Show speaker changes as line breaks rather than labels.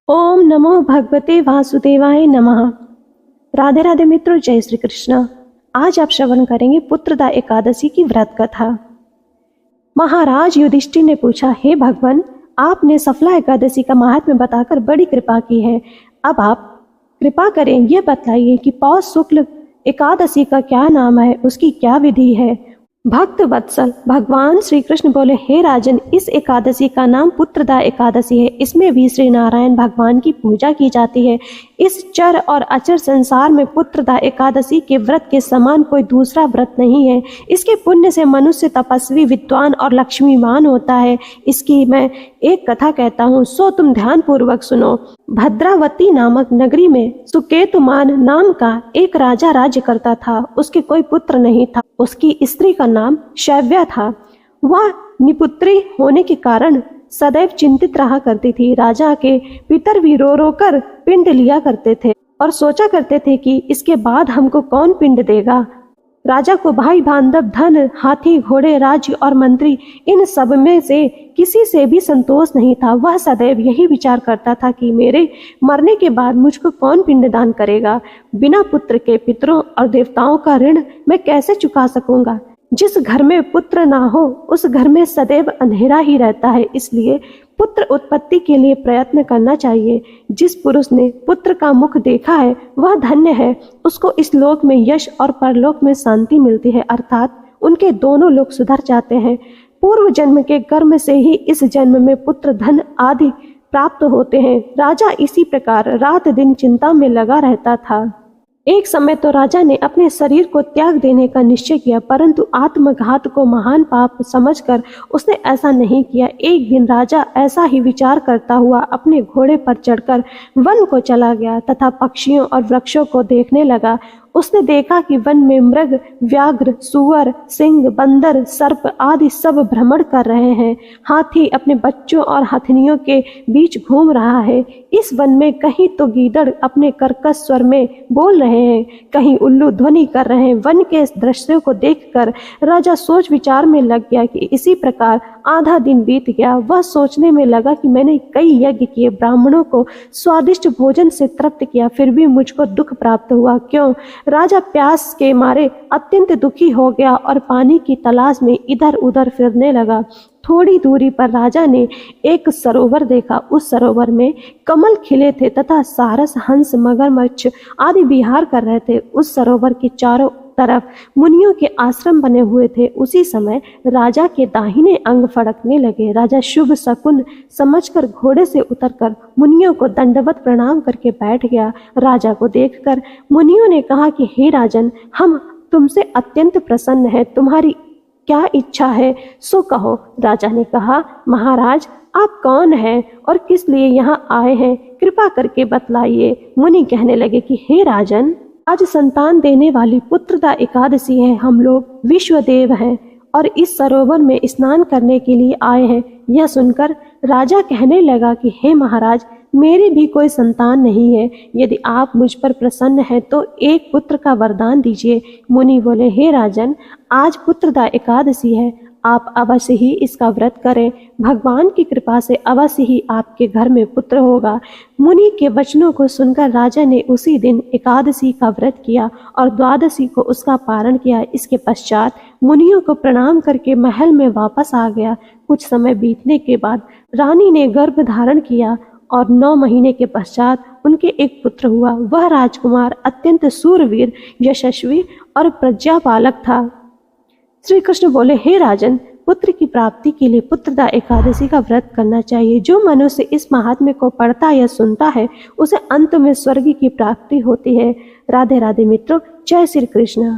ओम नमो भगवते वासुदेवाय नमः। राधे राधे मित्रों, जय श्री कृष्ण। आज आप श्रवण करेंगे पुत्रदा एकादशी की व्रत कथा। महाराज युधिष्ठिर ने पूछा, हे भगवान, आपने सफला एकादशी का महात्म्य बताकर बड़ी कृपा की है। अब आप कृपा करें यह बतलाइए कि पौष शुक्ल एकादशी का क्या नाम है, उसकी क्या विधि है। भक्त वत्सल भगवान श्री कृष्ण बोले, हे राजन, इस एकादशी का नाम पुत्रदा एकादशी है। इसमें भी श्री नारायण भगवान की पूजा की जाती है। इस चर और अचर संसार में पुत्रदा एकादशी के व्रत के समान कोई दूसरा व्रत नहीं है। इसके पुण्य से मनुष्य तपस्वी, विद्वान और लक्ष्मीवान होता है। इसकी मैं एक कथा कहता हूँ, सो तुम ध्यान पूर्वक सुनो। भद्रावती नामक नगरी में सुकेतुमान नाम का एक राजा राज्य करता था। उसके कोई पुत्र नहीं था। उसकी स्त्री का नाम शैव्या था। वह निपुत्री होने के कारण सदैव चिंतित रहा करती थी। राजा के पितर भी रो रो कर पिंड लिया करते थे और सोचा करते थे कि इसके बाद हमको कौन पिंड देगा। राजा को भाई बांधव, धन, हाथी, घोड़े, राज्य और मंत्री, इन सब में से किसी से भी संतोष नहीं था। वह सदैव यही विचार करता था कि मेरे मरने के बाद मुझको कौन पिंडदान करेगा। बिना पुत्र के पितरों और देवताओं का ऋण मैं कैसे चुका सकूंगा। जिस घर में पुत्र ना हो उस घर में सदैव अंधेरा ही रहता है। इसलिए पुत्र उत्पत्ति के लिए प्रयत्न करना चाहिए। जिस पुरुष ने पुत्र का मुख देखा है वह धन्य है। उसको इस लोक में यश और परलोक में शांति मिलती है, अर्थात उनके दोनों लोक सुधर जाते हैं। पूर्व जन्म के कर्म से ही इस जन्म में पुत्र, धन आदि प्राप्त होते हैं। राजा इसी प्रकार रात दिन चिंता में लगा रहता था। एक समय तो राजा ने अपने शरीर को त्याग देने का निश्चय किया, परंतु आत्मघात को महान पाप समझकर उसने ऐसा नहीं किया। एक दिन राजा ऐसा ही विचार करता हुआ अपने घोड़े पर चढ़कर वन को चला गया तथा पक्षियों और वृक्षों को देखने लगा। उसने देखा कि वन में मृग, व्याघ्र, सुअर, सिंह, बंदर, सर्प आदि सब भ्रमण कर रहे हैं। हाथी अपने बच्चों और हथनियों के बीच घूम रहा है। इस वन में कहीं तो गीदड़ अपने कर्कश स्वर में बोल रहे हैं, कहीं उल्लू ध्वनि कर रहे हैं। वन के दृश्यों को देखकर राजा सोच विचार में लग गया कि इसी प्रकार आधा दिन बीत गया। वह सोचने में लगा कि मैंने कई यज्ञ किए, ब्राह्मणों को स्वादिष्ट भोजन से तृप्त किया, फिर भी मुझको दुख प्राप्त हुआ। क्यों? राजा प्यास के मारे अत्यंत दुखी हो गया और पानी की तलाश में इधर उधर फिरने लगा। थोड़ी दूरी पर राजा ने एक सरोवर देखा। उस सरोवर में कमल खिले थे तथा सारस, हंस, मगरमच्छ आदि विहार कर रहे थे। उस सरोवर के चारों तरफ मुनियों के आश्रम बने हुए थे। उसी समय राजा के दाहिने अंग फड़कने लगे। राजा शुभ शकुन समझकर घोड़े से उतरकर मुनियों को दंडवत प्रणाम करके बैठ गया। राजा को देखकर मुनियों ने कहा कि हे राजन, हम तुमसे अत्यंत प्रसन्न हैं। तुम्हारी क्या इच्छा है सो कहो। राजा ने कहा, महाराज, आप कौन हैं और किस लिए यहाँ आए हैं, कृपा करके बतलाइए। मुनि कहने लगे कि हे राजन, आज संतान देने वाली पुत्रदा एकादशी है। हम लोग विश्वदेव हैं और इस सरोवर में स्नान करने के लिए आए हैं। यह सुनकर राजा कहने लगा कि हे महाराज, मेरी भी कोई संतान नहीं है। यदि आप मुझ पर प्रसन्न हैं तो एक पुत्र का वरदान दीजिए। मुनि बोले, हे राजन, आज पुत्रदा एकादशी है, आप अवश्य ही इसका व्रत करें। भगवान की कृपा से अवश्य ही आपके घर में पुत्र होगा। मुनि के वचनों को सुनकर राजा ने उसी दिन एकादशी का व्रत किया और द्वादशी को उसका पारण किया। इसके पश्चात मुनियों को प्रणाम करके महल में वापस आ गया। कुछ समय बीतने के बाद रानी ने गर्भ धारण किया और 9 महीने के पश्चात उनके एक पुत्र हुआ। वह राजकुमार अत्यंत सूरवीर, यशस्वी और प्रज्ञापालक था। श्री कृष्ण बोले, हे राजन, पुत्र की प्राप्ति के लिए पुत्रदा एकादशी का व्रत करना चाहिए। जो मनुष्य इस महात्म्य को पढ़ता या सुनता है उसे अंत में स्वर्ग की प्राप्ति होती है। राधे राधे मित्रों, जय श्री कृष्ण।